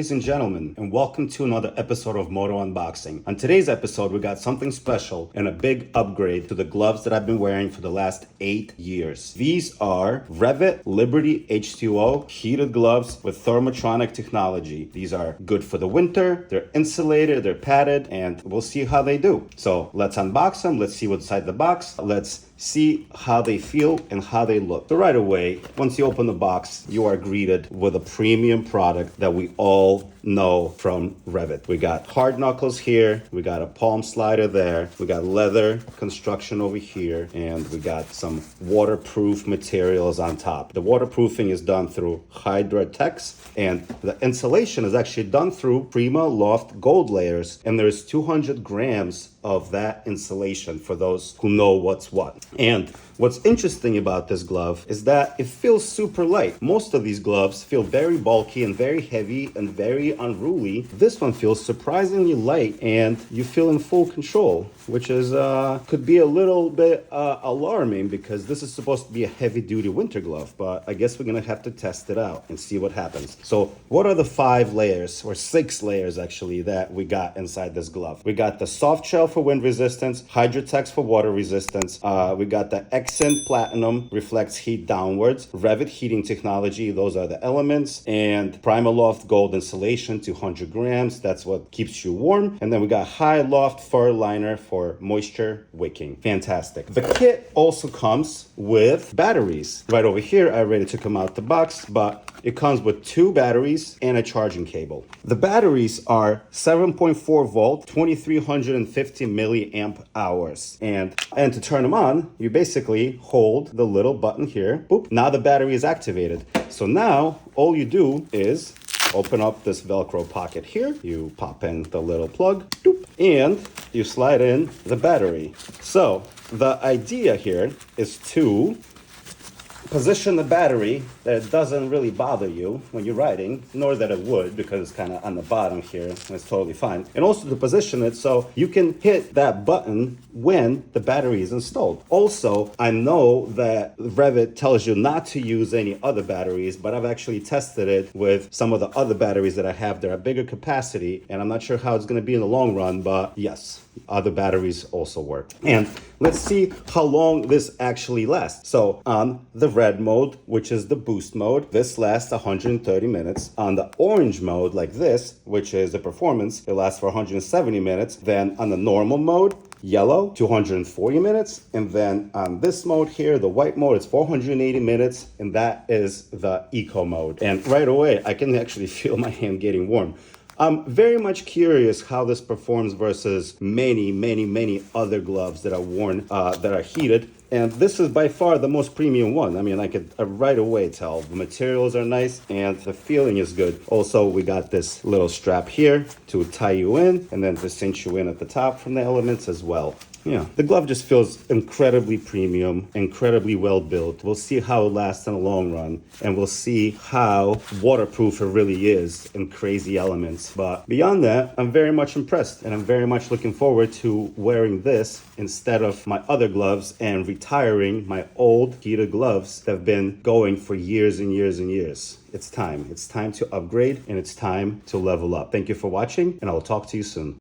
ladies and gentlemen, and welcome to another episode of Moto Unboxing. On today's episode, we got something special and a big upgrade to the gloves that I've been wearing for the last 8 years. These are REV'IT Liberty H2O heated gloves with thermotronic technology. These are good for the winter, they're insulated, they're padded, and we'll see how they do. So let's unbox them, let's see what's inside the box, let's see how they feel and how they look. So right away, once you open the box, you are greeted with a premium product that we all know from REV'IT. We got hard knuckles here, we got a palm slider there, we got leather construction over here, and we got some waterproof materials on top. The waterproofing is done through Hydratex, and the insulation is actually done through PrimaLoft Gold layers, and there's 200 grams of that insulation for those who know what's what. And what's interesting about this glove is that it feels super light. Most of these gloves feel very bulky and very heavy and very unruly. This one feels surprisingly light and you feel in full control, which is could be a little bit alarming because this is supposed to be a heavy duty winter glove, but I guess we're gonna have to test it out and see what happens. So what are the 5 layers or 6 layers actually that we got inside this glove? We got the soft shell for wind resistance, Hydratex for water resistance, we got the Accent Platinum reflects heat downwards, REV'IT heating technology, those are the elements, and PrimaLoft Gold insulation, 200 grams, that's what keeps you warm. And then we got High Loft fur liner for moisture wicking. Fantastic. The kit also comes with batteries. Right over here, I already took them out the box, but it comes with 2 batteries and a charging cable. The batteries are 7.4 volt, 2350 milliamp hours. And to turn them on, you basically hold the little button here. Boop. Now the battery is activated. So now all you do is open up this Velcro pocket here. You pop in the little plug, doop, and you slide in the battery. So the idea here is to position the battery that it doesn't really bother you when you're riding, nor that it would because it's kind of on the bottom here and it's totally fine. And also to position it so you can hit that button when the battery is installed. Also, I know that REV'IT tells you not to use any other batteries, but I've actually tested it with some of the other batteries that I have that are bigger capacity, and I'm not sure how it's going to be in the long run, but yes, other batteries also work. And let's see how long this actually lasts. So on the red mode, which is the boost mode, this lasts 130 minutes. On the orange mode, like this, which is the performance, it lasts for 170 minutes. Then on the normal mode, yellow, 240 minutes. And then on this mode here, the white mode, it's 480 minutes. And that is the eco mode. And right away, I can actually feel my hand getting warm. I'm very much curious how this performs versus many other gloves that are worn, that are heated. And this is by far the most premium one. I mean, I could right away tell the materials are nice and the feeling is good. Also, we got this little strap here to tie you in and then to cinch you in at the top from the elements as well. Yeah, the glove just feels incredibly premium, incredibly well built. We'll see how it lasts in the long run, and we'll see how waterproof it really is in crazy elements. But beyond that, I'm very much impressed, and I'm very much looking forward to wearing this instead of my other gloves and retiring my old heated gloves that have been going for years and years and years. It's time. It's time to upgrade, and it's time to level up. Thank you for watching, and I'll talk to you soon.